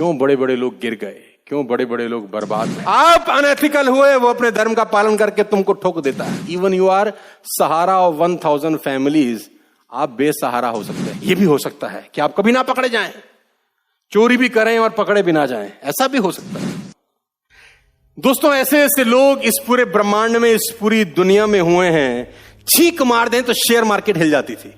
क्यों बड़े बड़े लोग गिर गए, क्यों बड़े बड़े लोग बर्बाद हुए। आप अनएथिकल हुए, वो अपने धर्म का पालन करके तुमको ठोक देता है। इवन यू आर सहारा ऑफ 1000 फैमिलीज, आप बेसहारा हो सकते हैं। ये भी हो सकता है कि आप कभी ना पकड़े जाएं, चोरी भी करें और पकड़े भी ना जाएं, ऐसा भी हो सकता है। दोस्तों, ऐसे ऐसे लोग इस पूरे ब्रह्मांड में, इस पूरी दुनिया में हुए हैं, छींक मार दें तो शेयर मार्केट हिल जाती थी।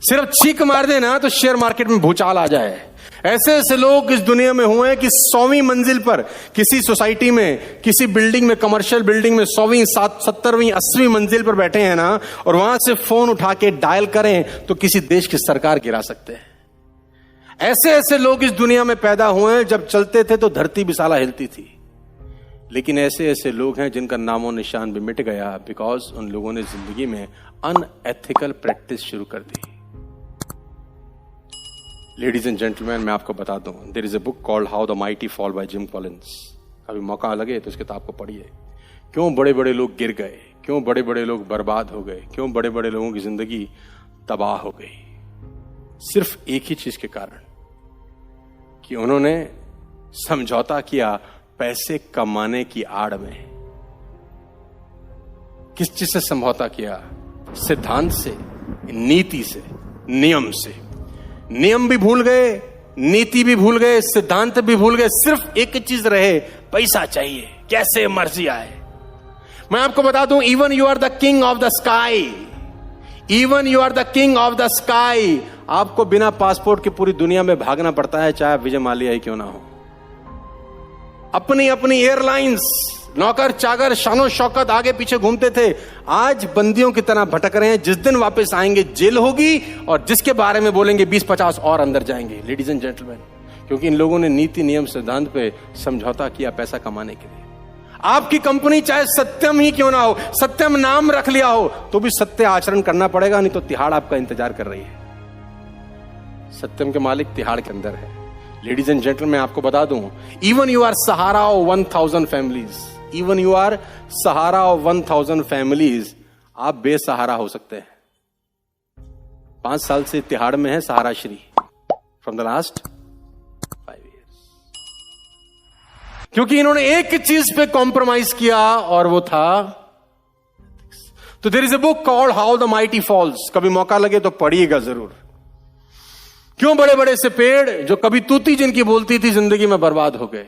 सिर्फ छींक मार देना तो शेयर मार्केट में भूचाल आ जाए। ऐसे ऐसे लोग इस दुनिया में हुए हैं कि 100वीं मंजिल पर किसी सोसाइटी में, किसी बिल्डिंग में, कमर्शियल बिल्डिंग में 100वीं, 70वीं, 80वीं मंजिल पर बैठे हैं ना, और वहां से फोन उठा के डायल करें तो किसी देश की सरकार गिरा सकते हैं। ऐसे ऐसे लोग इस दुनिया में पैदा हुए हैं, जब चलते थे तो धरती भी साला हिलती थी। लेकिन ऐसे ऐसे लोग हैं जिनका नामो निशान भी मिट गया, बिकॉज उन लोगों ने जिंदगी में अनएथिकल प्रैक्टिस शुरू कर दी। लेडीज एंड जेंटलमैन, मैं आपको बता दूं, there is a book called how the mighty fall by Jim Collins. कभी मौका लगे तो इस किताब को पढ़िए। क्यों बड़े बड़े लोग गिर गए, क्यों बड़े बड़े लोग बर्बाद हो गए, क्यों बड़े बड़े लोगों की जिंदगी तबाह हो गई, सिर्फ एक ही चीज के कारण कि उन्होंने समझौता किया पैसे कमाने की आड़ में। किस चीज से समझौता किया? सिद्धांत से, नीति से, नियम से। नियम भी भूल गए, नीति भी भूल गए, सिद्धांत भी भूल गए, सिर्फ एक चीज रहे, पैसा चाहिए, कैसे मर्जी आए। मैं आपको बता दूं, even you are the king of the sky, even you are the king of the sky, आपको बिना पासपोर्ट के पूरी दुनिया में भागना पड़ता है, चाहे विजय माल्या ही क्यों ना हो। अपनी अपनी एयरलाइंस, नौकर चाकर, शानो शौकत आगे पीछे घूमते थे, आज बंदियों की तरह भटक रहे हैं। जिस दिन वापस आएंगे जेल होगी, और जिसके बारे में बोलेंगे 20-50 और अंदर जाएंगे। लेडीज एंड जेंटलमैन, क्योंकि इन लोगों ने नीति, नियम, सिद्धांत पे समझौता किया पैसा कमाने के लिए। आपकी कंपनी चाहे सत्यम ही क्यों ना हो, सत्यम नाम रख लिया हो, तो भी सत्य आचरण करना पड़ेगा, नहीं तो तिहाड़ आपका इंतजार कर रही है। सत्यम के मालिक तिहाड़ के अंदर है। लेडीज एंड जेंटलमैन, मैं आपको बता दूं, इवन यू आर सहारा of 1000 families, even you are सहारा ऑफ 1000 फैमिलीज, आप बेसहारा हो सकते हैं। 5 साल से तिहाड़ में है Sahara Shri, from the last 5 years, क्योंकि इन्होंने एक चीज पे कॉम्प्रोमाइज किया, और वो था, तो there is a book called how the mighty falls. कभी मौका लगे तो पढ़िएगा जरूर। क्यों बड़े बड़े से पेड़ जो कभी तूती जिनकी बोलती थी, जिंदगी में बर्बाद हो गए।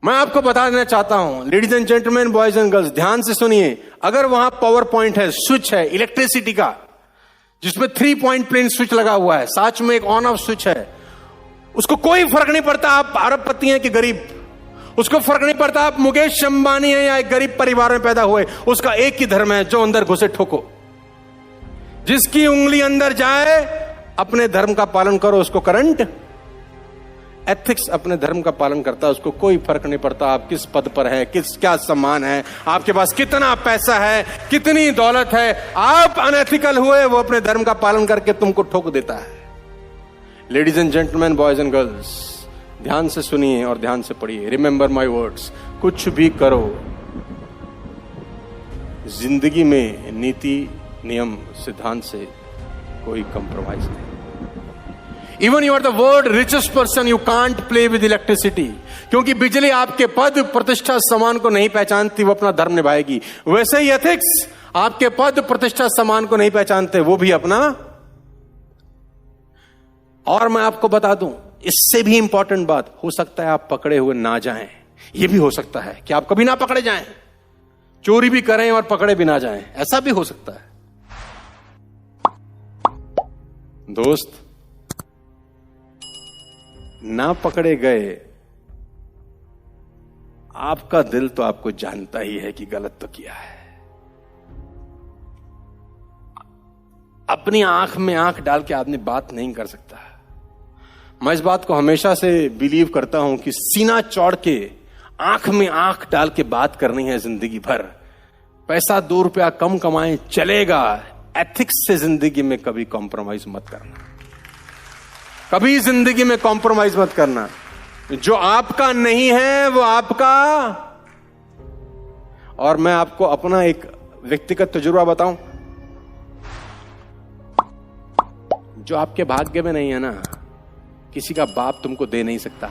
मैं आपको बता देना चाहता हूं, ladies and gentleman, boys and girls, ध्यान से सुनिए। अगर वहां पावर पॉइंट है, स्विच है इलेक्ट्रिसिटी का, जिसमें 3 पॉइंट प्लेन स्विच लगा हुआ है, साथ में एक ऑन ऑफ स्विच है, उसको कोई फर्क नहीं पड़ता आप अरबपति हैं कि गरीब, उसको फर्क नहीं पड़ता आप मुकेश अंबानी हैं या एक गरीब परिवार में पैदा हुए, उसका एक ही धर्म है, जो अंदर घुसे ठोको। जिसकी उंगली अंदर जाए, अपने धर्म का पालन करो, उसको करंट एथिक्स अपने धर्म का पालन करता है, उसको कोई फर्क नहीं पड़ता आप किस पद पर है, किस क्या सम्मान है, आपके पास कितना पैसा है, कितनी दौलत है। आप अनएथिकल हुए, वो अपने धर्म का पालन करके तुमको ठोक देता है। Ladies and gentleman, boys and girls, ध्यान से सुनिए और ध्यान से पढ़िए। रिमेंबर माई वर्ड्स, कुछ भी करो, जिंदगी में नीति, नियम, सिद्धांत से कोई कंप्रोमाइज नहीं। Even you are the world richest person, you can't play with electricity, क्योंकि बिजली आपके पद, प्रतिष्ठा, सम्मान को नहीं पहचानती, वो अपना धर्म निभाएगी। वैसे ही एथिक्स आपके पद, प्रतिष्ठा, सम्मान को नहीं पहचानते, वो भी अपना। और मैं आपको बता दूं, इससे भी इंपॉर्टेंट बात, हो सकता है आप पकड़े हुए ना जाएं। यह भी हो सकता है कि आप कभी ना पकड़े जाएं, चोरी भी करें और पकड़े भी ना जाएं, ऐसा भी हो सकता है। दोस्त, ना पकड़े गए, आपका दिल तो आपको जानता ही है कि गलत तो किया है। अपनी आंख में आंख डाल के आदमी बात नहीं कर सकता। मैं इस बात को हमेशा से बिलीव करता हूं कि सीना चौड़ के आंख में आंख डाल के बात करनी है जिंदगी भर। पैसा 2 रुपया कम कमाएं चलेगा, एथिक्स से जिंदगी में कभी कॉम्प्रोमाइज मत करना, कभी जिंदगी में कॉम्प्रोमाइज मत करना। जो आपका नहीं है वो आपका। और मैं आपको अपना एक व्यक्तिगत तजुर्बा बताऊं, जो आपके भाग्य में नहीं है ना, किसी का बाप तुमको दे नहीं सकता।